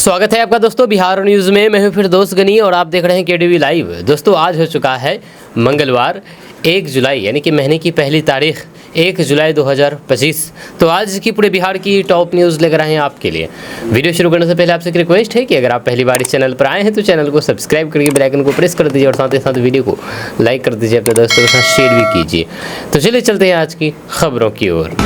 स्वागत है आपका दोस्तों बिहार न्यूज़ में। मैं हूं फिर दोस्त गनी और आप देख रहे हैं केडीवी लाइव। दोस्तों आज हो चुका है मंगलवार 1 जुलाई यानी कि महीने की पहली तारीख 1 जुलाई 2025। तो आज की पूरे बिहार की टॉप न्यूज़ लेकर आए हैं आपके लिए। वीडियो शुरू करने से पहले आपसे एक रिक्वेस्ट है कि अगर आप पहली बार इस चैनल पर आए हैं तो चैनल को सब्सक्राइब करके बेल आइकन को प्रेस कर दीजिए और साथ ही साथ वीडियो को लाइक कर दीजिए, अपने दोस्तों के साथ शेयर भी कीजिए। तो चलिए चलते हैं आज की खबरों की ओर।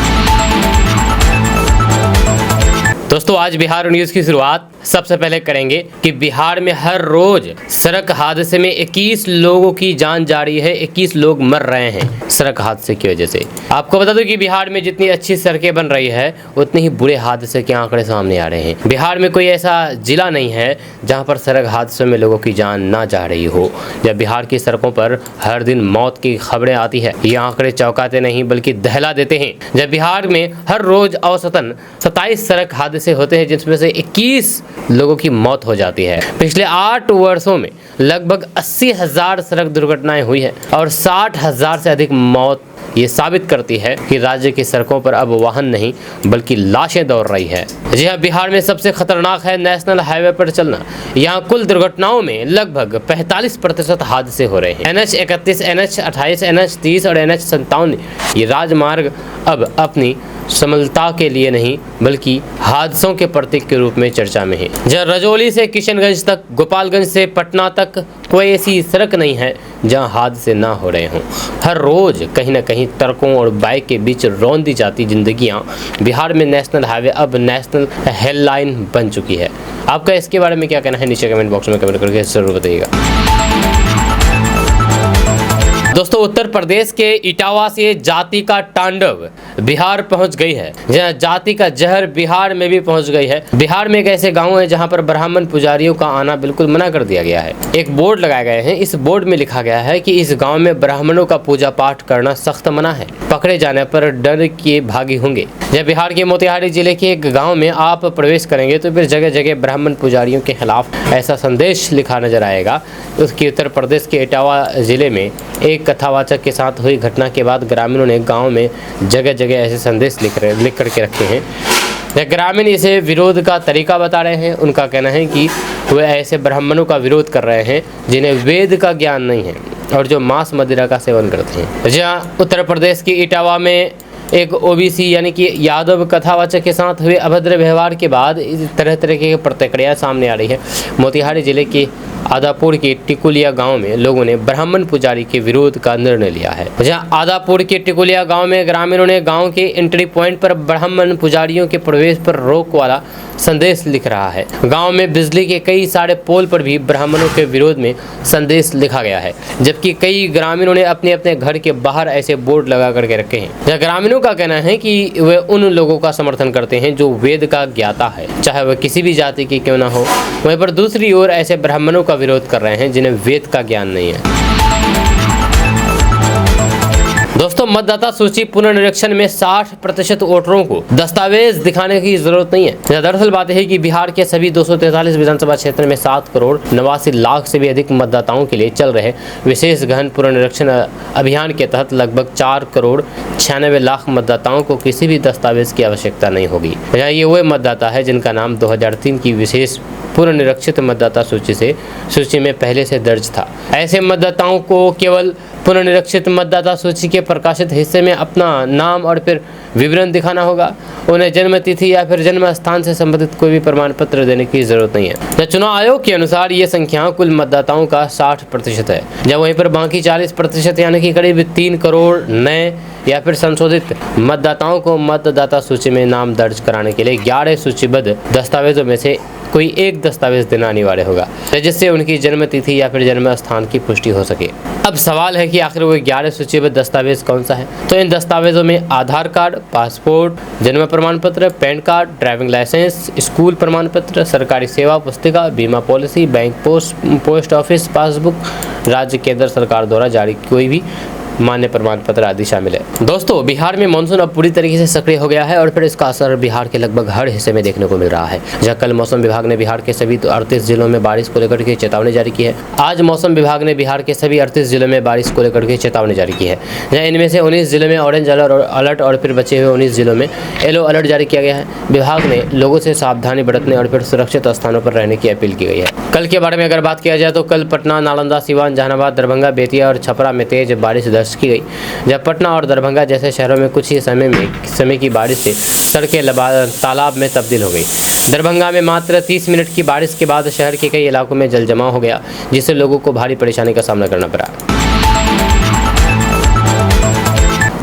दोस्तों आज बिहार न्यूज़ की शुरुआत सबसे पहले करेंगे कि बिहार में हर रोज सड़क हादसे में 21 लोगों की जान जा रही है, 21 लोग मर रहे हैं सड़क हादसे की वजह से। आपको बता दूं कि बिहार में जितनी अच्छी सड़कें बन रही है उतनी ही बुरे हादसे के आंकड़े सामने आ रहे हैं। बिहार में कोई ऐसा जिला नहीं है जहां पर सड़क हादसों में लोगों की जान ना जा रही हो। जब बिहार की सड़कों पर हर दिन मौत की खबरें आती है, ये आंकड़े चौंकाते नहीं बल्कि दहला देते हैं। जब बिहार में हर रोज औसतन 27 सड़क हादसे होते हैं जिसमें से 21 लोगों की मौत हो जाती है। पिछले 8 वर्षों में लगभग 80,000 सड़क दुर्घटनाएं हुई है और 60,000 से अधिक मौत ये साबित करती है कि राज्य की सड़कों पर अब वाहन नहीं बल्कि लाशें दौड़ रही है। जी हाँ, बिहार में सबसे खतरनाक है नेशनल हाईवे पर चलना। यहाँ कुल दुर्घटनाओं में लगभग 45% हादसे हो रहे हैं। NH 31, NH 28, NH 30 और NH 57 ये राजमार्ग अब अपनी समलता के लिए नहीं बल्कि हादसों के प्रतीक के रूप में चर्चा में है। जहाँ रजौली से किशनगंज तक, गोपालगंज से पटना तक कोई ऐसी सड़क नहीं है जहां हादसे ना हो रहे हों। हर रोज कहीं ना कहीं ट्रकों और बाइक के बीच रौंद दी जाती जिंदगियां। बिहार में नेशनल हाईवे अब नेशनल हेल्थ लाइन बन चुकी है। आपका इसके बारे में क्या कहना है नीचे कमेंट बॉक्स में कमेंट करके जरूर बताइएगा। दोस्तों उत्तर प्रदेश के इटावा से जाति का तांडव बिहार पहुंच गई है। जहां जाति का जहर बिहार में भी पहुंच गई है। बिहार में एक ऐसे गांव है जहां पर ब्राह्मण पुजारियों का आना बिल्कुल मना कर दिया गया है। एक बोर्ड लगाए गए हैं। इस बोर्ड में लिखा गया है कि इस गांव में ब्राह्मणों का पूजा पाठ करना सख्त मना है, पकड़े जाने पर डर के भागी होंगे। जब बिहार के मोतिहारी जिले के एक गाँव में आप प्रवेश करेंगे तो फिर जगह जगह ब्राह्मण पुजारियों के खिलाफ ऐसा संदेश लिखा नजर आएगा। उसकी उत्तर प्रदेश के इटावा जिले में एक कथावाचक के साथ हुई घटना के बाद ग्रामीणों ने गांव में जगह जगह ऐसे संदेश लिख करके रखे हैं। ग्रामीण इसे विरोध का तरीका बता रहे हैं। उनका कहना है कि वे ऐसे ब्राह्मणों का विरोध कर रहे हैं जिन्हें वेद का ज्ञान नहीं है और जो मांस मदिरा का सेवन करते हैं। जहाँ उत्तर प्रदेश की इटावा में एक OBC यानी कि यादव कथावाचक के साथ हुए अभद्र व्यवहार के बाद तरह तरह की प्रतिक्रिया सामने आ रही है। मोतिहारी जिले के आदापुर के टिकुलिया गांव में लोगों ने ब्राह्मण पुजारी के विरोध का निर्णय लिया है। जहां आदापुर के टिकुलिया गांव में ग्रामीणों ने गांव के एंट्री पॉइंट पर ब्राह्मण पुजारियों के प्रवेश पर रोक वाला संदेश लिख रहा है। गांव में बिजली के कई सारे पोल पर भी ब्राह्मणों के विरोध में संदेश लिखा गया है, जबकि कई ग्रामीणों ने अपने अपने घर के बाहर ऐसे बोर्ड लगा करके रखे हैं। जहाँ ग्रामीणों का कहना है कि वे उन लोगों का समर्थन करते हैं जो वेद का ज्ञाता है, चाहे वह किसी भी जाति की क्यों ना हो। वहीं पर दूसरी ओर ऐसे ब्राह्मणों का विरोध कर रहे हैं जिन्हें वेद का ज्ञान नहीं है। दोस्तों मतदाता सूची पुनर्निरीक्षण में 60% वोटरों को दस्तावेज दिखाने की जरूरत नहीं है। दरअसल बात है कि बिहार के सभी 243 विधानसभा क्षेत्र में 7 करोड़ 89 लाख से भी अधिक मतदाताओं के लिए चल रहे विशेष गहन पुनर्निरीक्षण अभियान के तहत लगभग 4 करोड़ 96 लाख मतदाताओं को किसी भी दस्तावेज की आवश्यकता नहीं होगी। ये वह मतदाता है जिनका नाम 2003 की विशेष पुनर्निरीक्षित मतदाता सूची में पहले से दर्ज था। ऐसे मतदाताओं को केवल पुनर्निरीक्षित मतदाता सूची के प्रकाशित हिस्से में अपना नाम और फिर विवरण दिखाना होगा। उन्हें जन्म तिथि या फिर जन्म स्थान से संबंधित कोई भी प्रमाण पत्र देने की जरूरत नहीं है। चुनाव आयोग के अनुसार ये संख्या कुल मतदाताओं का 60% है, जब वहीं पर बाकी 40% यानी कि करीब 3 करोड़ नए या फिर संशोधित मतदाताओं को मतदाता सूची में नाम दर्ज कराने के लिए 11 सूचीबद्ध दस्तावेजों में से कोई एक दस्तावेज देना अनिवार्य होगा, जिससे उनकी जन्म तिथि या फिर जन्म स्थान की पुष्टि हो सके। अब सवाल है कि आखिर वो 11 सूचीबद्ध दस्तावेज कौन सा है। तो इन दस्तावेजों में आधार कार्ड, पासपोर्ट, जन्म प्रमाण पत्र, PAN card, driving licence, school प्रमाण पत्र, सरकारी सेवा पुस्तिका, बीमा policy, bank post office passbook, राज्य केंद्र सरकार द्वारा जारी कोई भी मान्य प्रमाण पत्र आदि शामिल है। दोस्तों, बिहार में मानसून अब पूरी तरीके से सक्रिय हो गया है और फिर इसका असर बिहार के लगभग हर हिस्से में देखने को मिल रहा है। जहाँ कल मौसम विभाग ने बिहार के सभी 38 जिलों में बारिश को लेकर के चेतावनी जारी की है। आज मौसम विभाग ने बिहार के सभी 38 जिलों में बारिश को लेकर के चेतावनी जारी की है, जहाँ इनमें से 19 जिलों में ऑरेंज अलर्ट और फिर बचे हुए 19 जिलों में येलो अलर्ट जारी किया गया है। विभाग ने लोगों से सावधानी बरतने और फिर सुरक्षित स्थानों पर रहने की अपील की गई है। कल के बारे में अगर बात किया जाए तो कल पटना, नालंदा, सिवान, जहानाबाद, दरभंगा, बेतिया और छपरा में तेज बारिश दर्ज की गई। जब पटना और दरभंगा जैसे शहरों में कुछ ही समय की बारिश से सड़कें तालाब में तब्दील हो गई। दरभंगा में मात्र 30 मिनट की बारिश के बाद शहर के कई इलाकों में जल जमाव हो गया, जिससे लोगों को भारी परेशानी का सामना करना पड़ा।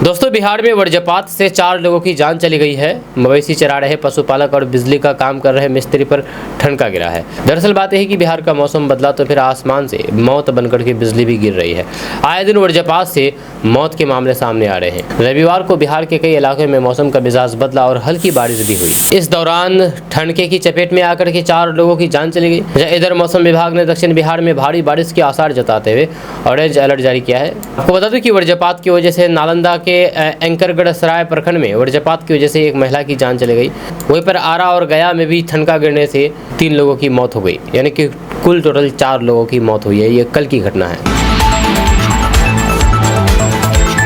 दोस्तों, बिहार में वज्रपात से 4 लोगों की जान चली गई है। मवेशी चरा रहे पशुपालक और बिजली का काम कर रहे मिस्त्री पर ठनका गिरा है। दरअसल बात यह है कि बिहार का मौसम बदला तो फिर आसमान से मौत बनकर के बिजली भी गिर रही है। आए दिन वज्रपात से मौत के मामले सामने आ रहे हैं। रविवार को बिहार के कई इलाकों में मौसम का मिजाज बदला और हल्की बारिश भी हुई। इस दौरान ठनके की चपेट में आकर के 4 लोगों की जान चली गई। इधर मौसम विभाग ने दक्षिण बिहार में भारी बारिश के आसार जताते हुए ऑरेंज अलर्ट जारी किया है। आपको बता दें कि वज्रपात की वजह से नालंदा के एंकरगढ़ सराय प्रखंड में वज्रपात की वजह से एक महिला की जान चली गई। वहीं पर आरा और गया में भी ठनका गिरने से 3 लोगों की मौत हो गई, यानी कि कुल टोटल 4 लोगों की मौत हुई है। ये कल की घटना है।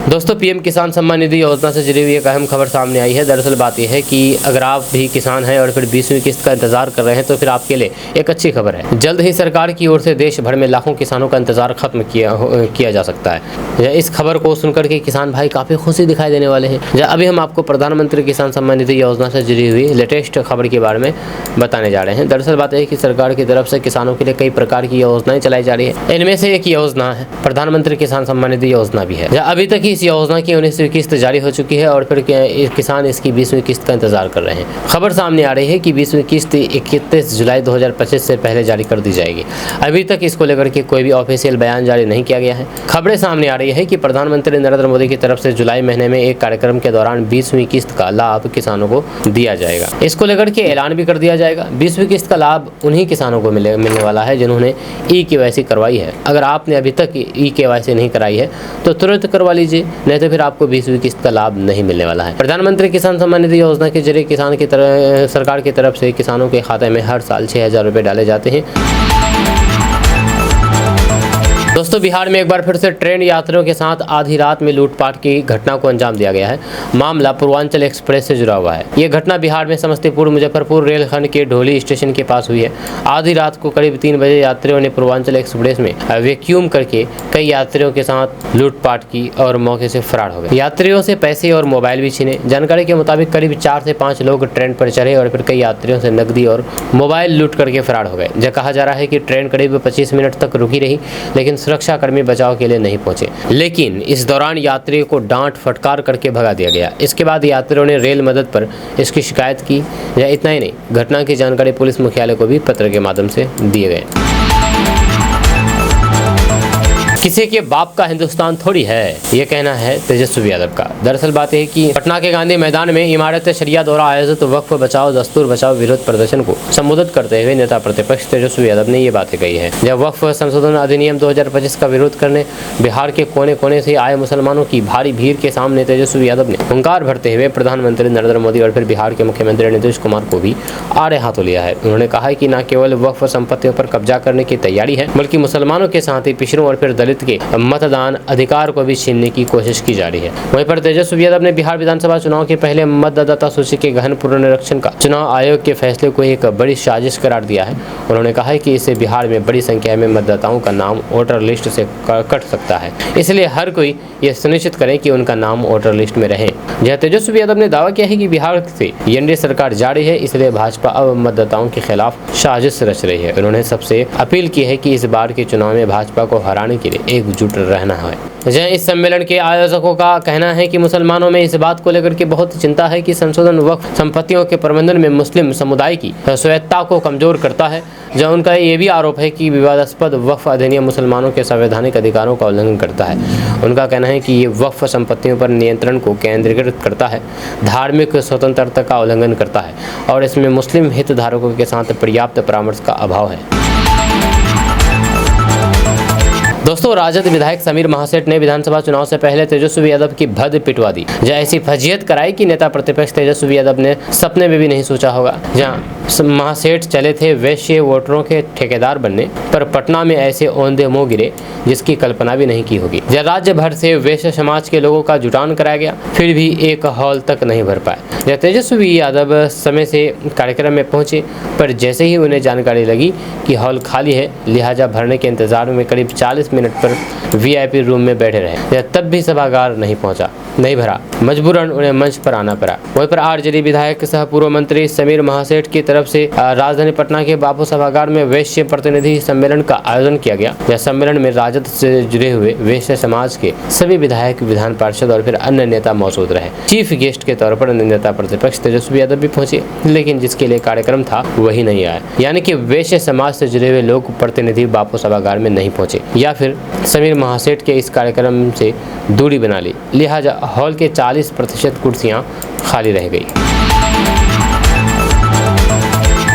दोस्तों, पीएम किसान सम्मान निधि योजना से जुड़ी हुई एक अहम खबर सामने आई है। दरअसल बात यह है कि अगर आप भी किसान हैं और फिर 20वीं किस्त का इंतजार कर रहे हैं तो फिर आपके लिए एक अच्छी खबर है। जल्द ही सरकार की ओर से देश भर में लाखों किसानों का इंतजार खत्म किया जा सकता है। इस खबर को सुनकर के किसान भाई काफ़ी खुशी दिखाई देने वाले हैं। अभी हम आपको प्रधानमंत्री किसान सम्मान निधि योजना से जुड़ी हुई लेटेस्ट खबर के बारे में बताने जा रहे हैं। दरअसल बात यह है कि सरकार की तरफ से किसानों के लिए कई प्रकार की योजनाएं चलाई जा रही है। इनमें से एक योजना है प्रधानमंत्री किसान सम्मान निधि योजना भी है। अभी तक इस योजना की 19वीं किस्त जारी हो चुकी है और फिर किसान इसकी 20वीं किस्त का इंतजार कर रहे हैं। खबर सामने आ रही है कि 20वीं किस्त 31 जुलाई 2025 से पहले जारी कर दी जाएगी। अभी तक इसको लेकर के कोई भी ऑफिशियल बयान जारी नहीं किया गया है। खबरें सामने आ रही है कि प्रधानमंत्री नरेंद्र मोदी की तरफ से जुलाई महीने में एक कार्यक्रम के दौरान 20वीं किस्त का लाभ किसानों को दिया जाएगा। इसको लेकर के ऐलान भी कर दिया जाएगा। 20वीं किस्त का लाभ उन्हीं किसानों को मिलने वाला है जिन्होंने ई-केवाईसी करवाई है। अगर आपने अभी तक ई-केवाईसी नहीं कराई है तो तुरंत करवा लीजिए, नहीं तो फिर आपको 20वीं किस्त का लाभ नहीं मिलने वाला है। प्रधानमंत्री किसान सम्मान निधि योजना के जरिए सरकार की तरफ से किसानों के खाते में हर साल 6,000 रुपये डाले जाते हैं। दोस्तों, बिहार में एक बार फिर से ट्रेन यात्रियों के साथ आधी रात में लूटपाट की घटना को अंजाम दिया गया है। मामला पूर्वांचल एक्सप्रेस से जुड़ा हुआ है। ये घटना बिहार में समस्तीपुर मुजफ्फरपुर रेलखंड के ढोली स्टेशन के पास हुई है। आधी रात को करीब 3 बजे यात्रियों ने पूर्वांचल एक्सप्रेस में वैक्यूम करके कई यात्रियों के साथ लूटपाट की और मौके से फरार हो गए। यात्रियों से पैसे और मोबाइल भी छीने। जानकारी के मुताबिक करीब 4 से 5 लोग ट्रेन पर चढ़े और फिर कई यात्रियों से नकदी और मोबाइल लूट करके फरार हो गए। यह कहा जा रहा है कि ट्रेन करीब 25 मिनट तक रुकी रही, लेकिन सुरक्षाकर्मी बचाव के लिए नहीं पहुंचे। लेकिन इस दौरान यात्रियों को डांट फटकार करके भगा दिया गया। इसके बाद यात्रियों ने रेल मदद पर इसकी शिकायत की। या इतना ही नहीं, घटना की जानकारी पुलिस मुख्यालय को भी पत्र के माध्यम से दिए गए। किसी के बाप का हिंदुस्तान थोड़ी है, ये कहना है तेजस्वी यादव का। दरअसल बात यह है कि पटना के गांधी मैदान में इमारत शरिया द्वारा आयोजित वक्फ बचाओ दस्तूर बचाओ विरोध प्रदर्शन को संबोधित करते हुए नेता प्रतिपक्ष तेजस्वी यादव ने ये बातें कही है। जब वक्फ संशोधन अधिनियम 2025 का विरोध करने बिहार के कोने कोने से आए मुसलमानों की भारी भीड़ के सामने तेजस्वी यादव ने हुंकार भरते हुए प्रधानमंत्री नरेंद्र मोदी और फिर बिहार के मुख्यमंत्री नीतीश कुमार को भी आड़े हाथों लिया है। उन्होंने कहा है कि न केवल वक्फ संपत्तियों पर कब्जा करने की तैयारी है, बल्कि मुसलमानों के साथ ही पिछड़ों और फिर के मतदान अधिकार को भी छीनने की कोशिश की जा रही है। वहीं पर तेजस्वी यादव ने बिहार विधानसभा चुनाव के पहले मतदाता सूची के गहन पुनरीक्षण का चुनाव आयोग के फैसले को एक बड़ी साजिश करार दिया है। उन्होंने कहा है कि इससे बिहार में बड़ी संख्या में मतदाताओं का नाम वोटर लिस्ट से कट सकता है, इसलिए हर कोई ये सुनिश्चित करें कि उनका नाम वोटर लिस्ट में रहे। जहाँ तेजस्वी यादव ने दावा किया है कि बिहार से एनडीए सरकार जा रही है, इसलिए भाजपा अब मतदाताओं के खिलाफ साजिश रच रही है। उन्होंने सबसे अपील की है कि इस बार के चुनाव में भाजपा को हराने के लिए एकजुट रहना है। जहाँ इस सम्मेलन के आयोजकों का कहना है कि मुसलमानों में इस बात को लेकर के बहुत चिंता है कि संशोधन वक्फ संपत्तियों के प्रबंधन में मुस्लिम समुदाय की स्वायत्तता को कमजोर करता है। जहाँ उनका ये भी आरोप है कि विवादास्पद वक्फ अधिनियम मुसलमानों के संवैधानिक अधिकारों का उल्लंघन करता है। उनका कहना है कि ये वक्फ संपत्तियों पर नियंत्रण को केंद्रीकृत करता है, धार्मिक स्वतंत्रता का उल्लंघन करता है और इसमें मुस्लिम हितधारकों के साथ पर्याप्त परामर्श का अभाव है। दोस्तों, राजद विधायक समीर महासेठ ने विधानसभा चुनाव से पहले तेजस्वी यादव की भद्द पिटवा दी। जहाँ ऐसी फजीहत कराई कि नेता प्रतिपक्ष तेजस्वी यादव ने सपने में भी नहीं सोचा होगा। जहाँ महासेठ चले थे वैश्य वोटरों के ठेकेदार बनने, पर पटना में ऐसे औंधे मुंह गिरे जिसकी कल्पना भी नहीं की होगी। जहाँ राज्य भर से वैश्य समाज के लोगों का जुटान कराया गया, फिर भी एक हॉल तक नहीं भर पाए। जहाँ तेजस्वी यादव समय से कार्यक्रम में पहुंचे, पर जैसे ही उन्हें जानकारी लगी कि हॉल खाली है, लिहाजा भरने के इंतजार में करीब 40 मिनट पर वीआईपी रूम में बैठे रहे। तब भी सभागार नहीं भरा, मजबूरन उन्हें मंच पर आना पड़ा। वहीं पर आरजेडी विधायक सह पूर्व मंत्री समीर महासेठ की तरफ से राजधानी पटना के बापू सभागार में वैश्य प्रतिनिधि सम्मेलन का आयोजन किया गया। यह सम्मेलन में राजद से जुड़े हुए वैश्य समाज के सभी विधायक, विधान पार्षद और फिर अन्य नेता मौजूद रहे। चीफ गेस्ट के तौर पर नेता प्रतिपक्ष तेजस्वी यादव भी पहुंचे, लेकिन जिसके लिए कार्यक्रम था वही नहीं आया। यानी कि वैश्य समाज से जुड़े हुए लोग प्रतिनिधि बापू सभागार में नहीं पहुंचे, या फिर समीर महासेठ के इस कार्यक्रम से दूरी बना ली, लिहाजा हॉल के 40% कुर्सियां खाली रह गई।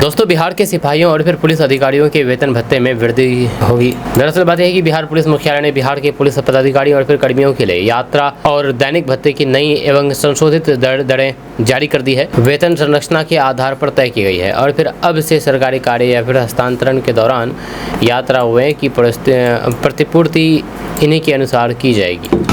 दोस्तों, बिहार के सिपाहियों और फिर पुलिस अधिकारियों के वेतन भत्ते में वृद्धि होगी। दरअसल बात यह है कि बिहार पुलिस मुख्यालय ने बिहार के पुलिस पदाधिकारियों और फिर कर्मियों के लिए यात्रा और दैनिक भत्ते की नई एवं संशोधित दरें जारी कर दी है। वेतन संरचना के आधार पर तय की गई है और फिर अब से सरकारी कार्य या फिर हस्तांतरण के दौरान यात्रा व्यय की प्रतिपूर्ति इन्हीं के अनुसार की जाएगी।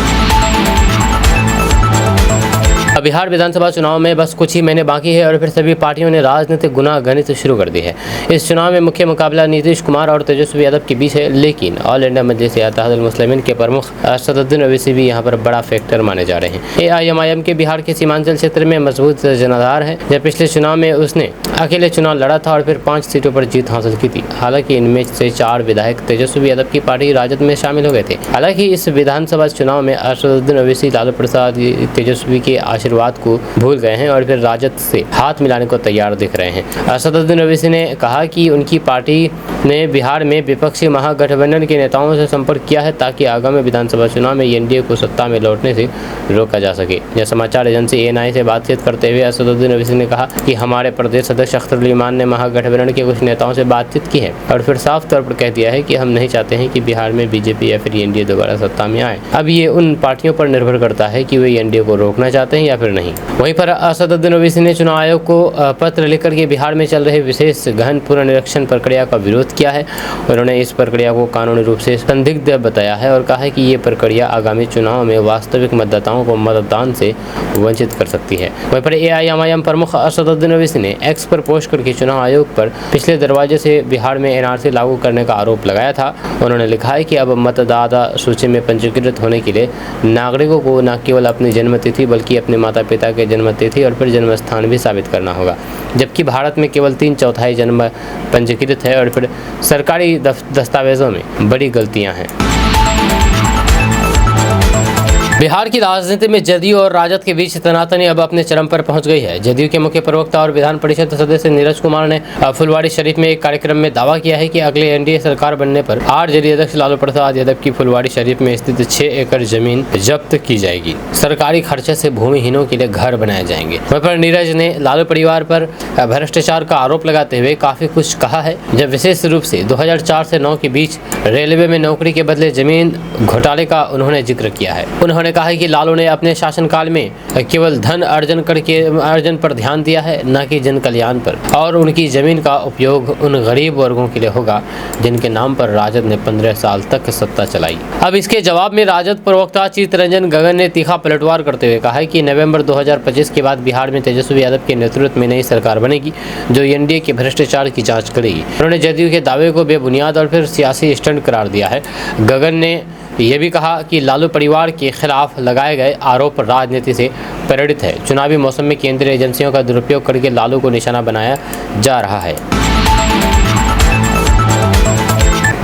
बिहार विधानसभा चुनाव में बस कुछ ही महीने बाकी है और फिर सभी पार्टियों ने राजनीतिक गुना गणित शुरू कर दी है। इस चुनाव में मुख्य मुकाबला नीतीश कुमार और तेजस्वी यादव के बीच है, लेकिन ऑल इंडिया मजलिस इत्तेहादुल मुस्लिमीन के प्रमुख असदुद्दीन ओवैसी भी यहाँ पर बड़ा फैक्टर माने जा रहे हैं। एआईएमआईएम के बिहार के सीमांचल क्षेत्र में मजबूत जनाधार है। जब पिछले चुनाव में उसने अकेले चुनाव लड़ा था और फिर 5 सीटों पर जीत हासिल की थी। हालांकि इनमें से 4 विधायक तेजस्वी यादव की पार्टी राजद में शामिल हो गए थे। हालांकि इस विधानसभा चुनाव में असदुद्दीन ओवैसी लालू प्रसाद तेजस्वी के आशीर्वाद को भूल गए हैं और फिर राजद से हाथ मिलाने को तैयार दिख रहे हैं। असदुद्दीन ओवैसी ने कहा कि उनकी पार्टी ने बिहार में विपक्षी महागठबंधन के नेताओं से संपर्क किया है ताकि आगामी विधानसभा चुनाव में एनडीए को सत्ता में लौटने से रोका जा सके। यह समाचार एजेंसी एएनआई से बातचीत करते हुए असदुद्दीन ओवैसी ने कहा कि हमारे प्रदेश अध्यक्ष अख्तरुल ईमान ने महागठबंधन के कुछ नेताओं से बातचीत की है और फिर साफ तौर पर कह दिया है कि हम नहीं चाहते हैं कि बिहार में बीजेपी या फिर एनडीए दोबारा सत्ता में आए। अब ये उन पार्टियों पर निर्भर करता है कि वे एनडीए को रोकना चाहते हैं या फिर नहीं। वहीं पर असदुद्दीन ओवैसी ने चुनाव आयोग को पत्र लिखकर के बिहार में चल रहे विशेष गहन पुनर्निरीक्षण प्रक्रिया का विरोध किया है। उन्होंने इस प्रक्रिया को कानूनी रूप से संदिग्ध बताया है और कहा है कि ये प्रक्रिया आगामी चुनाव में वास्तविक मतदाताओं को मतदान से वंचित कर सकती है। वहीं पर एआईएमआईएम प्रमुख असदुद्दीन ओवैसी ने एक्स पर पोस्ट करके चुनाव आयोग पर पिछले दरवाजे से बिहार में एनआरसी लागू करने का आरोप लगाया था। उन्होंने लिखा है कि अब मतदाता सूची में पंजीकृत होने के लिए नागरिकों को न केवल अपनी जन्मतिथि बल्कि अपने माता पिता के जन्मतिथि और फिर जन्म स्थान भी साबित करना होगा, जबकि भारत में केवल 3/4 जन्म पंजीकृत है और फिर सरकारी दस्तावेजों में बड़ी गलतियां हैं। बिहार की राजनीति में जदयू और राजद के बीच तनातनी अब अपने चरम पर पहुंच गई है। जदयू के मुख्य प्रवक्ता और विधान परिषद सदस्य नीरज कुमार ने फुलवाड़ी शरीफ में एक कार्यक्रम में दावा किया है कि अगले एनडीए सरकार बनने पर आरजेडी अध्यक्ष लालू प्रसाद यादव की फुलवाड़ी शरीफ में स्थित 6 एकड़ जमीन जब्त की जाएगी। सरकारी खर्चे से भूमिहीनों के लिए घर बनाए जाएंगे। वहीं पर नीरज ने लालू परिवार पर भ्रष्टाचार का आरोप लगाते हुए काफी कुछ कहा है। जब विशेष रूप से 2004 से 9 के बीच रेलवे में नौकरी के बदले जमीन घोटाले का उन्होंने जिक्र किया है। उन्होंने कहा है कि लालू ने अपने शासनकाल में केवल धन अर्जन पर ध्यान दिया है, न कि जन कल्याण पर, और उनकी जमीन का उपयोग उन गरीब वर्गों के लिए होगा जिनके नाम पर राजद ने 15 साल तक सत्ता चलाई। अब इसके जवाब में राजद प्रवक्ता चित्तरंजन गगन ने तीखा पलटवार करते हुए कहा है कि नवंबर 2025 के बाद बिहार में तेजस्वी यादव के नेतृत्व में नई सरकार बनेगी जो एनडीए के भ्रष्टाचार की जांच करेगी। उन्होंने जदयू के दावे को बेबुनियाद और फिर सियासी स्टंट करार दिया है। गगन ने यह भी कहा कि लालू परिवार के खिलाफ लगाए गए आरोप राजनीति से प्रेरित है। चुनावी मौसम में केंद्रीय एजेंसियों का दुरुपयोग करके लालू को निशाना बनाया जा रहा है।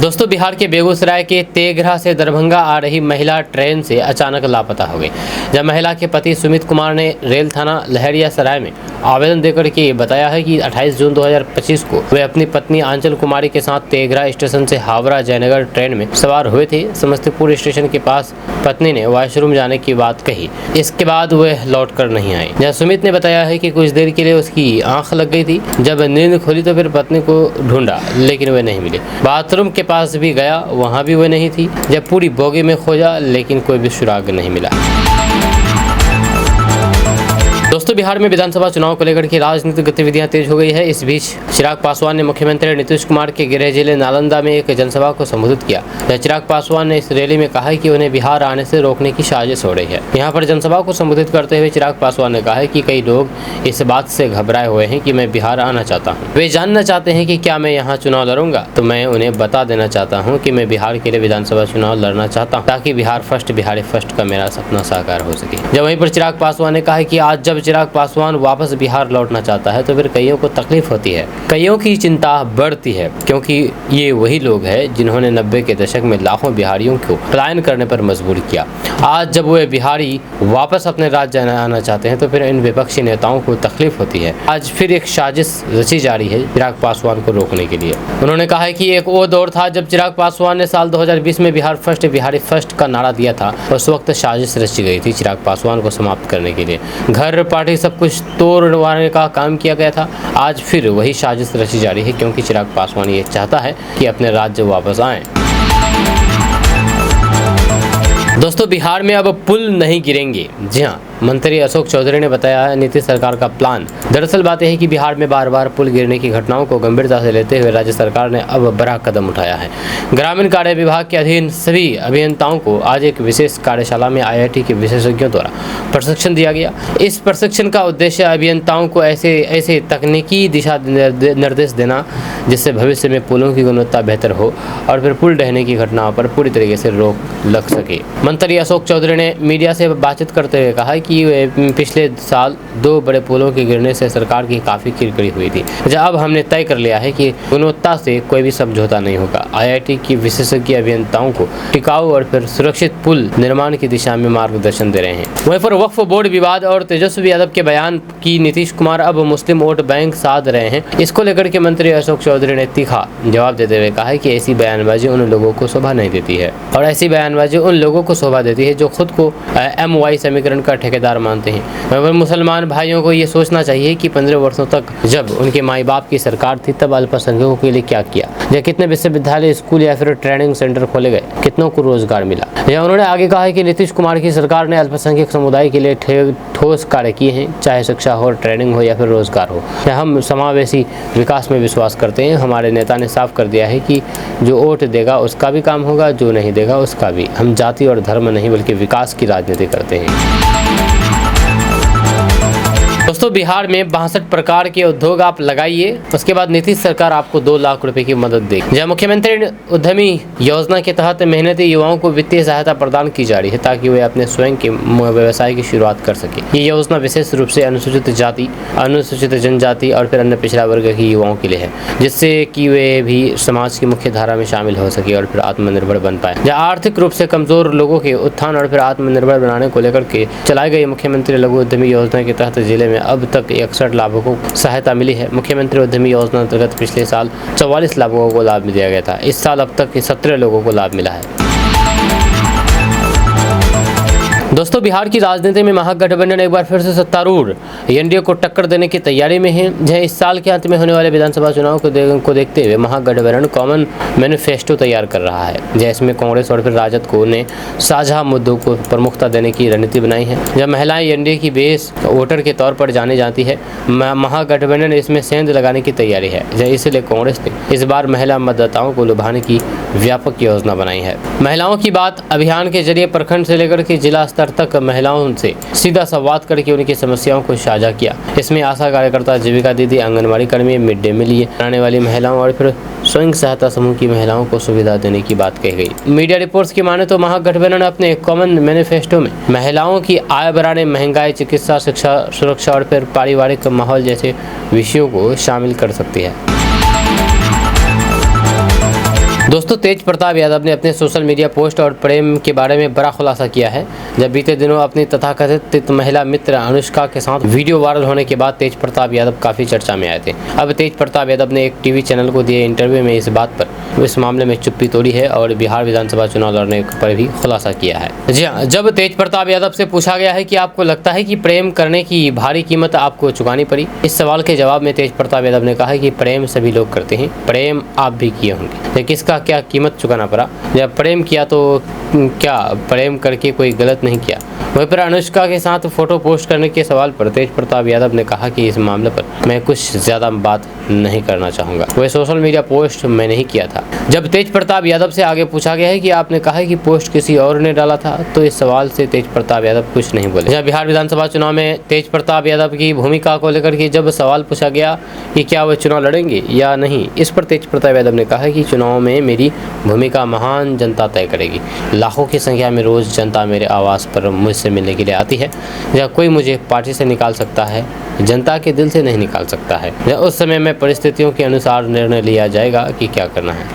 दोस्तों, बिहार के बेगूसराय के तेघरा से दरभंगा आ रही महिला ट्रेन से अचानक लापता हो गई। जब महिला के पति सुमित कुमार ने रेल थाना लहरिया सराय में आवेदन देकर के बताया है कि 28 जून 2025 को वे अपनी पत्नी आंचल कुमारी के साथ तेघरा स्टेशन से हावड़ा जयनगर ट्रेन में सवार हुए थे। समस्तीपुर स्टेशन के पास पत्नी ने वॉशरूम जाने की बात कही। इसके बाद वह लौट कर नहीं आई। जहाँ सुमित ने बताया है कि कुछ देर के लिए उसकी आंख लग गई थी। जब नींद खुली तो फिर पत्नी को ढूंढा, लेकिन वह नहीं मिली। बाथरूम के पास भी गया, वहाँ भी वह नहीं थी। जब पूरी बोगी में खोजा, लेकिन कोई भी सुराग नहीं मिला। दोस्तों, बिहार में विधानसभा चुनाव को लेकर के राजनीतिक गतिविधियां तेज हो गई है। इस बीच चिराग पासवान ने मुख्यमंत्री नीतीश कुमार के गृह जिले नालंदा में एक जनसभा को संबोधित किया। चिराग पासवान ने इस रैली में कहा कि उन्हें बिहार आने से रोकने की साजिश हो रही है। यहां पर जनसभा को संबोधित करते हुए चिराग पासवान ने कहा है कि कई लोग इस बात से घबराए हुए हैं कि मैं बिहार आना चाहता हूँ। वे जानना चाहते हैं कि क्या मैं यहाँ चुनाव लड़ूंगा, तो मैं उन्हें बता देना चाहता हूँ कि मैं बिहार के लिए विधानसभा चुनाव लड़ना चाहता हूँ, ताकि बिहार फर्स्ट, बिहारी फर्स्ट का मेरा सपना साकार हो सके। जब वहीं पर चिराग पासवान ने कहा कि आज जब चिराग पासवान वापस बिहार लौटना चाहता है तो फिर कईयों को तकलीफ होती है, कईयों की चिंता बढ़ती है, क्योंकि ये वही लोग हैं जिन्होंने 90 के दशक में लाखों बिहारियों को पलायन करने पर मजबूर किया। आज जब वे बिहारी वापस अपने राज्य आना चाहते हैं तो फिर इन विपक्षी नेताओं को तकलीफ होती है। आज फिर एक साजिश रची जा रही है चिराग पासवान को रोकने के लिए। उन्होंने कहा है कि एक वो दौर था जब चिराग पासवान ने साल 2020 में बिहार फर्स्ट, बिहारी फर्स्ट का नारा दिया था। उस वक्त साजिश रची गई थी चिराग पासवान को समाप्त करने के लिए। घर पार्टी सब कुछ तोड़वाने का काम किया गया था। आज फिर वही साजिश रची जा रही है, क्योंकि चिराग पासवान ये चाहता है कि अपने राज्य वापस आएं। दोस्तों, बिहार में अब पुल नहीं गिरेंगे। जी हाँ, मंत्री अशोक चौधरी ने बताया है नीतीश सरकार का प्लान। दरअसल बात यह है कि बिहार में बार बार पुल गिरने की घटनाओं को गंभीरता से लेते हुए राज्य सरकार ने अब बड़ा कदम उठाया है। ग्रामीण कार्य विभाग के अधीन सभी अभियंताओं को आज एक विशेष कार्यशाला में IIT के विशेषज्ञों द्वारा प्रशिक्षण दिया गया। इस प्रशिक्षण का उद्देश्य अभियंताओं को ऐसे तकनीकी दिशा निर्देश देना जिससे भविष्य में पुलों की गुणवत्ता बेहतर हो और फिर पुल ढहने की घटनाओं पर पूरी तरीके से रोक लग सके। मंत्री अशोक चौधरी ने मीडिया से बातचीत करते हुए कहा कि पिछले साल 2 बड़े पुलों के गिरने से सरकार की काफी किरकिरी हुई थी। अब हमने तय कर लिया है कि गुणवत्ता से कोई भी समझौता नहीं होगा। IIT की विशेषज्ञ अभियंताओं को टिकाऊ और फिर सुरक्षित पुल निर्माण की दिशा में मार्गदर्शन दे रहे हैं। वहीं पर वक्फ बोर्ड विवाद और तेजस्वी यादव के बयान की नीतीश कुमार अब मुस्लिम वोट बैंक साध रहे हैं। इसको लेकर के मंत्री अशोक चौधरी ने तीखा जवाब देते हुए कहा है कि ऐसी बयानबाजी उन लोगों को शोभा नहीं देती है और ऐसी बयानबाजी उन लोगों को शोभा देती है जो खुद को MY समीकरण का ठेकेदार मानते हैं। मगर मुसलमान भाइयों को ये सोचना चाहिए कि 15 वर्षों तक जब उनके माई बाप की सरकार थी तब अल्पसंख्यकों के लिए क्या किया, या कितने विश्वविद्यालय, स्कूल या फिर ट्रेनिंग सेंटर खोले गए, कितनों को रोजगार मिला। या उन्होंने आगे कहा है कि नीतीश कुमार की सरकार ने अल्पसंख्यक समुदाय के लिए ठोस कार्य किए हैं, चाहे शिक्षा हो, ट्रेनिंग हो या फिर रोजगार हो। हम समावेशी विकास में विश्वास करते हैं। हमारे नेता ने साफ कर दिया है कि जो वोट देगा उसका भी काम होगा, जो नहीं देगा उसका भी। हम जाति और धर्म नहीं बल्कि विकास की राजनीति करते हैं। दोस्तों, बिहार में 62 प्रकार के उद्योग आप लगाइए, उसके बाद नीतीश सरकार आपको 2 लाख रुपए की मदद देगी। जहाँ मुख्यमंत्री उद्यमी योजना के तहत मेहनती युवाओं को वित्तीय सहायता प्रदान की जा रही है ताकि वे अपने स्वयं के व्यवसाय की शुरुआत कर सके। ये योजना विशेष रूप से अनुसूचित जाति, अनुसूचित जनजाति और फिर अन्य पिछड़ा वर्ग के युवाओं के लिए है, जिससे कि वे भी समाज की मुख्य धारा में शामिल हो सके और फिर आत्मनिर्भर बन पाए। जहाँ आर्थिक रूप से कमजोर लोगों के उत्थान और फिर आत्मनिर्भर बनाने को लेकर के चलाई गई मुख्यमंत्री लघु उद्यमी योजना के तहत जिले में अब तक 61 लाभुकों को सहायता मिली है। मुख्यमंत्री उद्यमी योजना अंतर्गत पिछले साल 44 लाभुकों को लाभ दिया गया था। इस साल अब तक 17 लोगों को लाभ मिला है। दोस्तों, बिहार की राजनीति में महागठबंधन एक बार फिर से सत्तारूढ़ एनडीए को टक्कर देने की तैयारी में है। जहाँ इस साल के अंत में होने वाले विधानसभा चुनाव को देखते हुए महागठबंधन कॉमन मैनिफेस्टो तैयार कर रहा है। जिसमें कांग्रेस और फिर राजद को ने साझा मुद्दों को प्रमुखता देने की रणनीति बनाई है। जब महिलाएं एनडीए की बेस वोटर के तौर पर जानी जाती है, महागठबंधन इसमें सेंध लगाने की तैयारी है। इसलिए कांग्रेस ने इस बार महिला मतदाताओं को लुभाने की व्यापक योजना बनाई है। महिलाओं की बात अभियान के जरिए प्रखंड से लेकर के जिला स्तर तक महिलाओं से सीधा संवाद करके उनकी समस्याओं को साझा किया। इसमें आशा कार्यकर्ता, जीविका दीदी, आंगनबाड़ी कर्मी, मिड डे मील बनाने वाली महिलाओं और फिर स्वयं सहायता समूह की महिलाओं को सुविधा देने की बात कही गई। मीडिया रिपोर्ट्स की माने तो महागठबंधन अपने कॉमन मैनिफेस्टो में महिलाओं की आय बढ़ाने, महंगाई, चिकित्सा, शिक्षा, सुरक्षा और फिर पारिवारिक माहौल जैसे विषयों को शामिल कर सकती है। दोस्तों, तेज प्रताप यादव ने अपने सोशल मीडिया पोस्ट और प्रेम के बारे में बड़ा खुलासा किया है। जब बीते दिनों अपनी तथाकथित महिला मित्र अनुष्का के साथ वीडियो वायरल होने के बाद तेज प्रताप यादव काफी चर्चा में आए थे। अब तेज प्रताप यादव ने एक टीवी चैनल को दिए इंटरव्यू में इस मामले में चुप्पी तोड़ी है और बिहार विधानसभा चुनाव लड़ने पर भी खुलासा किया है। जी हाँ, जब तेज प्रताप यादव से पूछा गया है कि आपको लगता है कि प्रेम करने की भारी कीमत आपको चुकानी पड़ी, इस सवाल के जवाब में तेज प्रताप यादव ने कहा है कि प्रेम सभी लोग करते हैं, प्रेम आप भी किए होंगे, किसका क्या कीमत चुकाना पड़ा। जब प्रेम किया तो क्या प्रेम करके कोई गलत नहीं किया। वहीं पर अनुष्का के साथ फोटो पोस्ट करने के सवाल पर तेज प्रताप यादव ने कहा कि इस मामले पर मैं कुछ ज्यादा बात नहीं करना चाहूंगा, वह सोशल मीडिया पोस्ट मैं नहीं किया था। जब तेज प्रताप यादव से आगे पूछा गया है कि आपने कहा है कि पोस्ट किसी और ने डाला था, तो इस सवाल से तेज प्रताप यादव कुछ नहीं बोले। जब बिहार विधानसभा चुनाव में तेज प्रताप यादव की भूमिका को लेकर के जब सवाल पूछा गया कि क्या वह चुनाव लड़ेंगे या नहीं, इस पर तेज प्रताप यादव ने कहा कि चुनाव में मेरी भूमिका महान जनता तय करेगी। लाखों की संख्या में रोज जनता मेरे आवास पर मुझसे मिलने के लिए आती है। या कोई मुझे पार्टी से निकाल सकता है, जनता के दिल से नहीं निकाल सकता है। उस समय में परिस्थितियों के अनुसार निर्णय लिया जाएगा कि क्या करना है।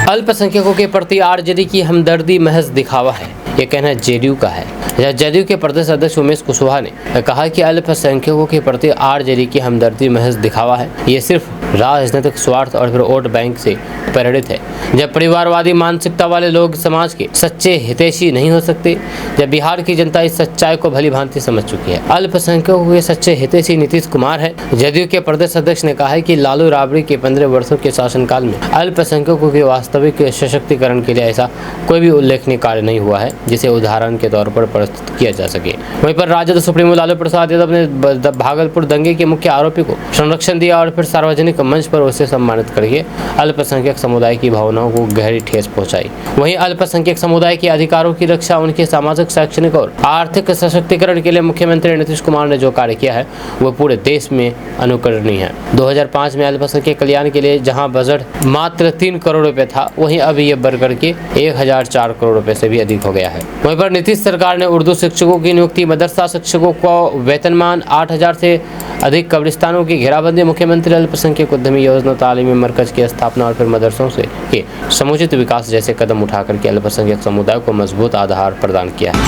अल्पसंख्यकों के प्रति आरजेडी की हमदर्दी महज दिखावा है, ये कहना जेडीयू का है। जदयू के प्रदेश अध्यक्ष उमेश कुशवाहा ने कहा कि अल्पसंख्यकों के प्रति आरजेडी की हमदर्दी महज दिखावा है, ये सिर्फ राजनीतिक स्वार्थ और फिर वोट बैंक से प्रेरित है। जब परिवारवादी मानसिकता वाले लोग समाज के सच्चे हितैषी नहीं हो सकते, जब बिहार की जनता इस सच्चाई को भली भांति समझ चुकी है। अल्पसंख्यकों के सच्चे हितैषी नीतीश कुमार है। जदयू के प्रदेश अध्यक्ष ने कहा है कि लालू राबड़ी के 15 वर्षों के शासनकाल में अल्पसंख्यकों के वास्तविक सशक्तिकरण के लिए ऐसा कोई भी उल्लेखनीय कार्य नहीं हुआ है जिसे उदाहरण के तौर पर प्रस्तुत किया जा सके। वहीं पर राजद सुप्रीमो लालू प्रसाद यादव ने भागलपुर दंगे के मुख्य आरोपी को संरक्षण दिया और फिर सार्वजनिक मंच पर उसे सम्मानित करके अल्पसंख्यक समुदाय की भावनाओं को गहरी ठेस पहुंचाई। वहीं अल्पसंख्यक समुदाय के अधिकारों की रक्षा, उनके सामाजिक, शैक्षणिक और आर्थिक सशक्तिकरण के लिए मुख्यमंत्री नीतीश कुमार ने जो कार्य किया है वो पूरे देश में अनुकरणीय है। 2005 में अल्पसंख्यक कल्याण के लिए जहां बजट मात्र 3 करोड़ रुपए था, वहीं अब ये बढ़ करके 1004 करोड़ रुपए से भी अधिक हो गया है। वहीं पर नीतीश सरकार ने उर्दू शिक्षकों की नियुक्ति, मदरसा शिक्षकों को वेतनमान 8000 से अधिक, कब्रिस्तानों की घेराबंदी, मुख्यमंत्री अल्पसंख्यक उद्यमी योजना, तालीमी मरकज की स्थापना और फिर मदरसों से के समुचित विकास जैसे कदम उठाकर के अल्पसंख्यक समुदाय को मजबूत आधार प्रदान किया है।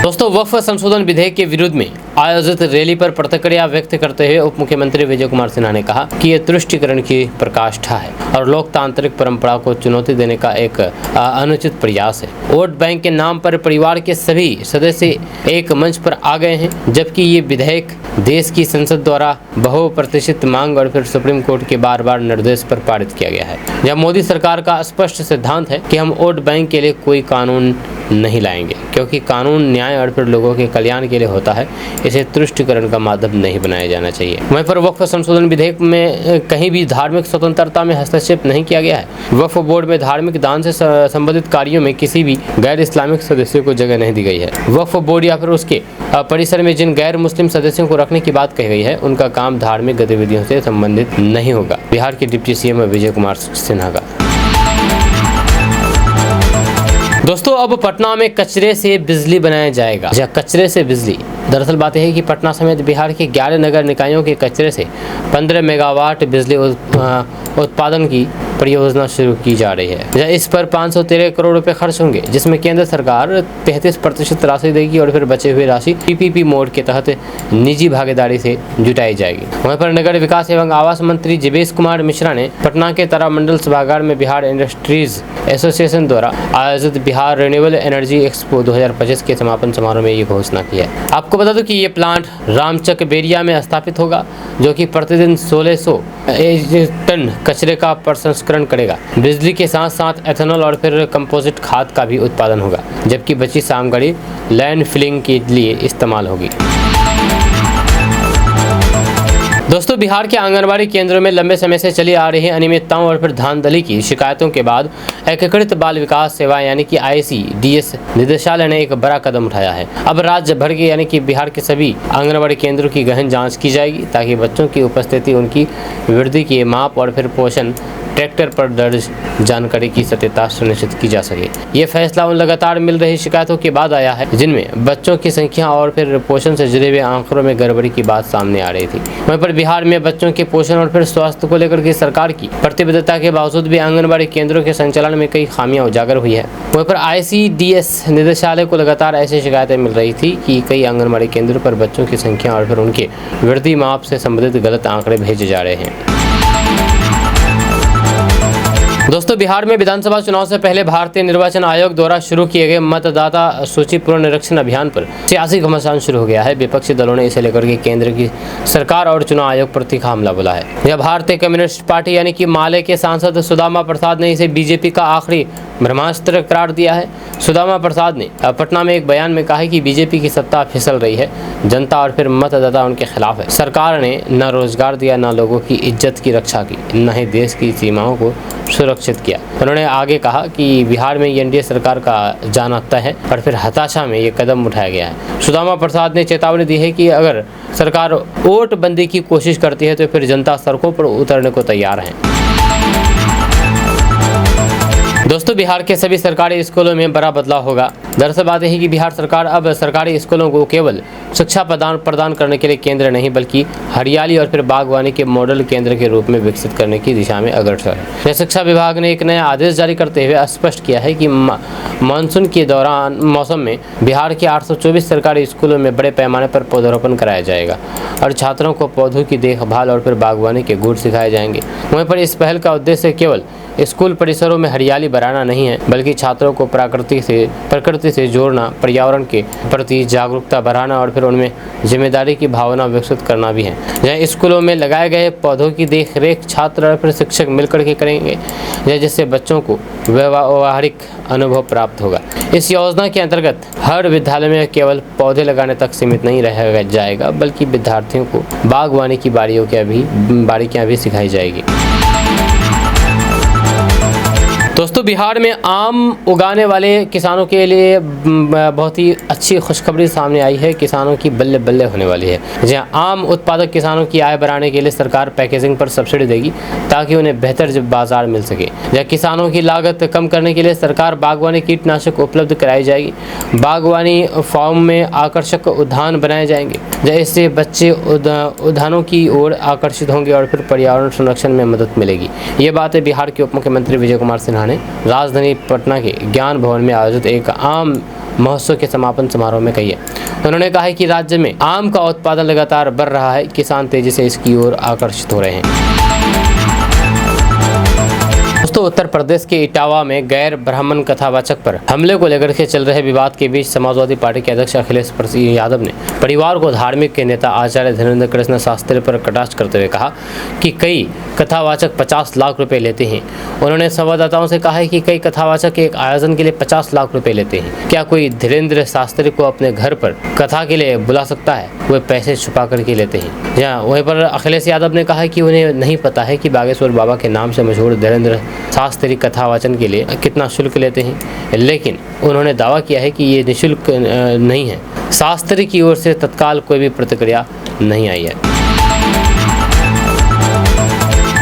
दोस्तों, वक्फ संशोधन विधेयक के विरोध में आयोजित रैली पर प्रतिक्रिया व्यक्त करते हुए उप मुख्यमंत्री विजय कुमार सिन्हा ने कहा कि यह तुष्टीकरण की प्रकाष्ठा है और लोकतांत्रिक परंपरा को चुनौती देने का एक अनुचित प्रयास है। वोट बैंक के नाम पर परिवार के सभी सदस्य एक मंच पर आ गए हैं, जबकि ये विधेयक देश की संसद द्वारा बहुप्रतीक्षित मांग और फिर सुप्रीम कोर्ट के बार निर्देश पर पारित किया गया है। जब मोदी सरकार का स्पष्ट सिद्धांत है कि हम वोट बैंक के लिए कोई कानून नहीं लाएंगे, क्योंकि कानून न्याय और फिर लोगों के कल्याण के लिए होता है, इसे तुष्टीकरण का माध्यम नहीं बनाया जाना चाहिए। वहीं पर वक्फ संशोधन विधेयक में कहीं भी धार्मिक स्वतंत्रता में हस्तक्षेप नहीं किया गया है। वक्फ बोर्ड में धार्मिक दान से संबंधित कार्यों में किसी भी गैर इस्लामिक सदस्य को जगह नहीं दी गई है। वक्फ बोर्ड या फिर उसके परिसर में जिन गैर मुस्लिम सदस्यों को रखने की बात कही गई है, उनका काम धार्मिक गतिविधियों से संबंधित नहीं होगा। बिहार के डिप्टी सीएम विजय कुमार सिन्हा का। दोस्तों, अब पटना में कचरे से बिजली बनाया जाएगा। या कचरे से बिजली, दरअसल बात यह है कि पटना समेत बिहार के 11 नगर निकायों के कचरे से 15 मेगावाट बिजली उत्पादन की परियोजना शुरू की जा रही है। इस पर 513 करोड़ रुपए खर्च होंगे, जिसमें केंद्र सरकार 33% राशि देगी और फिर बचे हुए राशि पीपीपी मोड के तहत निजी भागीदारी से जुटाई जाएगी। वहीं पर नगर विकास एवं आवास मंत्री जीवेश कुमार मिश्रा ने पटना के तारामंडल सभागार में बिहार इंडस्ट्रीज एसोसिएशन द्वारा आयोजित बिहार रिन्यूएबल एनर्जी एक्सपो 2025 के समापन समारोह में ये घोषणा की है। आपको बता दूं कि ये प्लांट रामचक बेरिया में स्थापित होगा, जो कि प्रतिदिन 1600 टन कचरे का प्रसंस्करण करेगा। बिजली के साथ साथ एथेनॉल और फिर कंपोजिट खाद का भी उत्पादन होगा, जबकि बची सामग्री लैंड फिलिंग के लिए इस्तेमाल होगी। दोस्तों, बिहार के आंगनबाड़ी केंद्रों में लंबे समय से चली आ रही अनियमितताओं और फिर धांधली की शिकायतों के बाद एकीकृत बाल विकास सेवा यानी कि ICDS निदेशालय ने एक बड़ा कदम उठाया है। अब राज्य भर के यानी कि बिहार के सभी आंगनबाड़ी केंद्रों की गहन जांच की जाएगी, ताकि बच्चों की उपस्थिति, उनकी वृद्धि की माप और फिर पोषण ट्रैक्टर पर दर्ज जानकारी की सत्यता सुनिश्चित की जा सके। ये फैसला उन लगातार मिल रही शिकायतों के बाद आया है, जिनमें बच्चों की संख्या और फिर पोषण से जुड़े हुए आंकड़ों में गड़बड़ी की बात सामने आ रही थी। वहीं पर बिहार में बच्चों के पोषण और फिर स्वास्थ्य को लेकर के सरकार की प्रतिबद्धता के बावजूद भी आंगनबाड़ी केंद्रों के संचालन में कई खामियां उजागर हुई है। वहीं पर ICDS निदेशालय को लगातार ऐसी शिकायतें मिल रही थी कि कई आंगनबाड़ी केंद्रों पर बच्चों की संख्या और फिर उनके वृद्धि माप से संबंधित गलत आंकड़े भेजे जा रहे हैं। दोस्तों, बिहार में विधानसभा चुनाव से पहले भारतीय निर्वाचन आयोग द्वारा शुरू किए गए मतदाता सूची पुनर्निरीक्षण अभियान पर सियासी घमासान शुरू हो गया है। विपक्षी दलों ने इसे लेकर के केंद्र की सरकार और चुनाव आयोग पर तीखा हमला बोला है। यह भारतीय कम्युनिस्ट पार्टी यानी कि माले के सांसद सुदामा प्रसाद ने इसे बीजेपी का आखिरी ब्रह्मास्त्र करार दिया है। सुदामा प्रसाद ने पटना में एक बयान में कहा है कि बीजेपी की सत्ता फिसल रही है, जनता और फिर मतदाता उनके खिलाफ है। सरकार ने न रोजगार दिया, न लोगों की इज्जत की रक्षा की, न ही देश की सीमाओं को सुरक्षित किया। उन्होंने आगे कहा कि बिहार में एनडीए सरकार का जाना तय है और फिर हताशा में ये कदम उठाया गया है। सुदामा प्रसाद ने चेतावनी दी है कि अगर सरकार वोट बंदी की कोशिश करती है तो फिर जनता सड़कों पर उतरने को तैयार है। दोस्तों, बिहार के सभी सरकारी स्कूलों में बड़ा बदलाव होगा। दरअसल बात यह है कि बिहार सरकार अब सरकारी स्कूलों को केवल शिक्षा प्रदान करने के लिए केंद्र नहीं बल्कि हरियाली और फिर बागवानी के मॉडल केंद्र के रूप में विकसित करने की दिशा में अग्रसर है। शिक्षा विभाग ने एक नया आदेश जारी करते हुए स्पष्ट किया है कि मानसून के दौरान मौसम में बिहार के 824 सरकारी स्कूलों में बड़े पैमाने पर पौधारोपण कराया जाएगा और छात्रों को पौधों की देखभाल और फिर बागवानी के गुण सिखाए जाएंगे। वहीं पर इस पहल का उद्देश्य केवल स्कूल परिसरों में हरियाली बढ़ाना नहीं है बल्कि छात्रों को प्रकृति से जोड़ना, पर्यावरण के प्रति जागरूकता बढ़ाना और फिर उनमें जिम्मेदारी की भावना विकसित करना भी है। जहाँ स्कूलों में लगाए गए पौधों की देखरेख छात्र और फिर शिक्षक मिलकर के करेंगे, जिससे बच्चों को व्यवहारिक अनुभव प्राप्त होगा। इस योजना के अंतर्गत हर विद्यालय में केवल पौधे लगाने तक सीमित नहीं रह जाएगा बल्कि विद्यार्थियों को बागवानी की बारीकियां भी सिखाई जाएगी। दोस्तों, बिहार में आम उगाने वाले किसानों के लिए बहुत ही अच्छी खुशखबरी सामने आई है। किसानों की बल्ले बल्ले होने वाली है। जहां आम उत्पादक किसानों की आय बढ़ाने के लिए सरकार पैकेजिंग पर सब्सिडी देगी ताकि उन्हें बेहतर बाजार मिल सके। जहां किसानों की लागत कम करने के लिए सरकार बागवानी कीटनाशक उपलब्ध कराई जाएगी। बागवानी फार्म में आकर्षक उद्यान बनाए जाएंगे, इससे बच्चे उद्यानों की ओर आकर्षित होंगे और फिर पर्यावरण संरक्षण में मदद मिलेगी। ये बातें बिहार के उप मुख्यमंत्री विजय कुमार सिन्हा ने राजधानी पटना के ज्ञान भवन में आयोजित एक आम महोत्सव के समापन समारोह में कही है। उन्होंने कहा है कि राज्य में आम का उत्पादन लगातार बढ़ रहा है, किसान तेजी से इसकी ओर आकर्षित हो रहे हैं। दोस्तों, उत्तर प्रदेश के इटावा में गैर ब्राह्मण कथावाचक पर हमले को लेकर के चल रहे विवाद के बीच समाजवादी पार्टी के अध्यक्ष अखिलेश यादव ने परिवार को धार्मिक के नेता आचार्य धीरेन्द्र कृष्ण शास्त्री पर कटाक्ष करते हुए कहा कि कई कथावाचक 50 लाख रुपए लेते हैं। उन्होंने संवाददाताओं से कहा है कि कई कथावाचक एक आयोजन के लिए 50 लाख रुपए लेते हैं। क्या कोई धीरेन्द्र शास्त्री को अपने घर पर कथा के लिए बुला सकता है? वे पैसे छुपा करके लेते हैं। जहाँ वहीं पर अखिलेश यादव ने कहा कि उन्हें नहीं पता है कि बागेश्वर बाबा के नाम से मशहूर धीरेन्द्र शास्त्री कथावाचन के लिए कितना शुल्क लेते हैं, लेकिन उन्होंने दावा किया है कि ये निःशुल्क नहीं है। शास्त्री की ओर से तत्काल कोई भी प्रतिक्रिया नहीं आई है।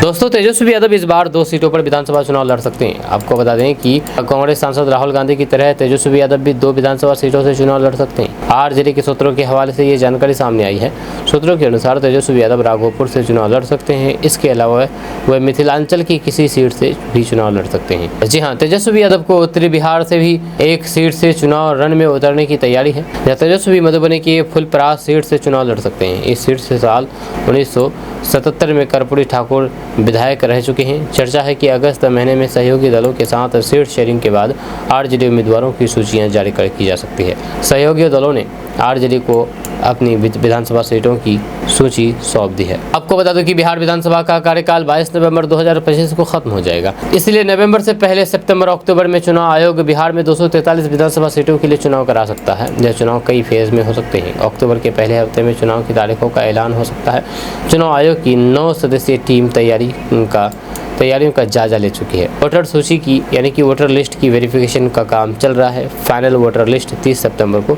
दोस्तों, तेजस्वी यादव इस बार 2 सीटों पर विधानसभा चुनाव लड़ सकते हैं। आपको बता दें कि कांग्रेस सांसद राहुल गांधी की तरह तेजस्वी यादव भी 2 विधानसभा सीटों से चुनाव लड़ सकते हैं। आरजेडी के सूत्रों के हवाले से ये जानकारी सामने आई है। सूत्रों के अनुसार तेजस्वी यादव राघोपुर से चुनाव लड़ सकते हैं। इसके अलावा वह मिथिलांचल की किसी सीट से भी चुनाव लड़ सकते हैं। जी हाँ, तेजस्वी यादव को उत्तरी बिहार से भी एक सीट से चुनाव रण में उतरने की तैयारी है। तेजस्वी मधुबनी की फुलपरास सीट से चुनाव लड़ सकते हैं। इस सीट से साल 1977 में कर्पूरी ठाकुर विधायक रह चुके हैं। चर्चा है कि अगस्त महीने में सहयोगी दलों के साथ सीट शेयरिंग के बाद आरजेडी उम्मीदवारों की सूचियां जारी की जा सकती है। सहयोगी दलों ने आरजेडी को अपनी विधानसभा सीटों की सूची सौंप दी है। आपको बता दूं कि बिहार विधानसभा का कार्यकाल 22 नवंबर 2025 को खत्म हो जाएगा। इसलिए नवंबर से पहले सितंबर अक्टूबर में चुनाव आयोग बिहार में 243 विधानसभा सीटों के लिए चुनाव करा सकता है। यह चुनाव कई फेज में हो सकते हैं। अक्टूबर के पहले हफ्ते में चुनाव की तारीखों का ऐलान हो सकता है। चुनाव आयोग की 9 सदस्यीय टीम तैयारियों का जायजा ले चुकी है। वोटर सूची की यानी कि वोटर लिस्ट की वेरिफिकेशन का काम चल रहा है। फाइनल वोटर लिस्ट 30 सितंबर को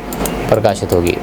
प्रकाशित होगी।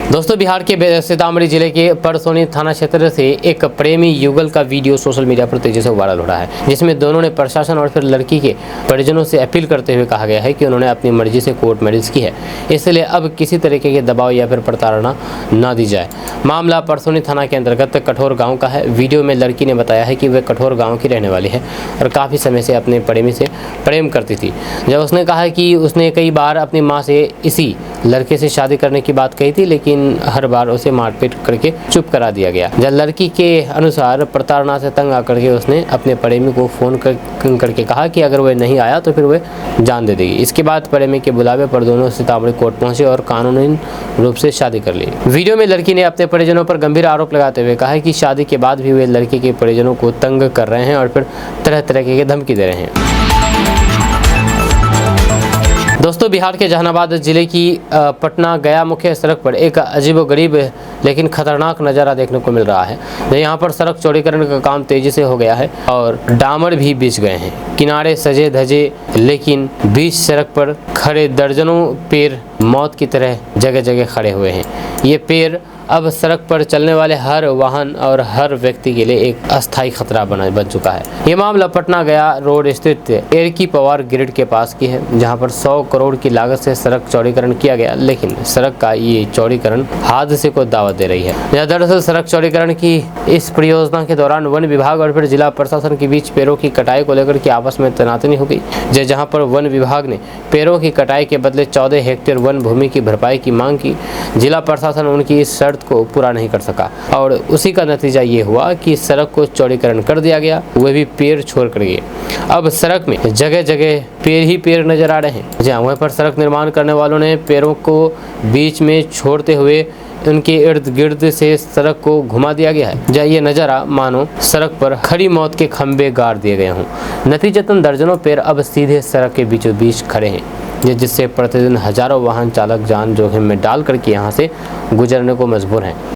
दोस्तों, बिहार के सीतामढ़ी जिले के परसोनी थाना क्षेत्र से एक प्रेमी युगल का वीडियो सोशल मीडिया पर तेजी से वायरल हो रहा है, जिसमें दोनों ने प्रशासन और फिर लड़की के परिजनों से अपील करते हुए कहा गया है कि उन्होंने अपनी मर्जी से कोर्ट मैरिज की है, इसलिए अब किसी तरीके के दबाव या फिर प्रताड़ना न दी जाए। मामला परसोनी थाना के अंतर्गत कठोर गाँव का है। वीडियो में लड़की ने बताया है कि वह कठोर गाँव की रहने वाली है और काफ़ी समय से अपने प्रेमी से प्रेम करती थी। जब उसने कहा कि उसने कई बार अपनी माँ से इसी लड़के से शादी करने की बात कही थी, लेकिन हर बार उसे मारपीट करके चुप करा दिया गया। जब लड़की के अनुसार प्रताड़ना से तंग आकर के उसने अपने प्रेमी को फोन करके कहा कि अगर वह नहीं आया तो फिर वह जान दे देगी। इसके बाद प्रेमी के बुलावे पर दोनों सीतामढ़ी कोर्ट पहुंचे और कानूनी रूप से शादी कर ली। वीडियो में लड़की ने अपने परिजनों पर गंभीर आरोप लगाते हुए कहा है कि शादी के बाद भी वे लड़की के परिजनों को तंग कर रहे हैं और फिर तरह तरह के धमकी दे रहे हैं। दोस्तों, बिहार के जहानाबाद जिले की पटना गया मुख्य सड़क पर एक अजीबोगरीब लेकिन खतरनाक नज़ारा देखने को मिल रहा है। यहाँ पर सड़क चौड़ीकरण का काम तेजी से हो गया है और डामर भी बिछ गए हैं। किनारे सजे धजे, लेकिन बीच सड़क पर खड़े दर्जनों पेड़ मौत की तरह जगह जगह खड़े हुए हैं। ये पेड़ अब सड़क पर चलने वाले हर वाहन और हर व्यक्ति के लिए एक अस्थायी खतरा बन चुका है। ये मामला पटना गया रोड स्थित एरकी पवार ग्रिड के पास की है, जहां पर 100 करोड़ की लागत से सड़क चौड़ीकरण किया गया, लेकिन सड़क का ये चौड़ीकरण हादसे को दावत दे रही है। यह दरअसल सड़क चौड़ीकरण की इस परियोजना के दौरान वन विभाग और फिर जिला प्रशासन के बीच पेड़ों की कटाई को लेकर के आपस में तनातनी हो गई, जहां पर वन विभाग ने पेड़ों की कटाई के बदले 14 हेक्टेयर वन भूमि की भरपाई की मांग की। जिला प्रशासन उनकी इस शर्त को पूरा नहीं कर सका और उसी का नतीजा ये हुआ कि सड़क को चौड़ीकरण कर दिया गया, वह भी पेड़ छोड़ कर गए। अब सड़क में जगह जगह पेड़ ही पेड़ नजर आ रहे हैं। जहाँ वहीं पर सड़क निर्माण करने वालों ने पेड़ों को बीच में छोड़ते हुए उनके इर्द गिर्द से सड़क को घुमा दिया गया है। जहाँ ये नज़ारा मानो सड़क पर खड़ी मौत के खंभे गाड़ दिए गए हों। नतीजतन दर्जनों पेड़ अब सीधे सड़क के बीचों बीच खड़े हैं, जिससे प्रतिदिन हजारों वाहन चालक जान जोखिम में डाल करके यहाँ से गुजरने को मजबूर हैं।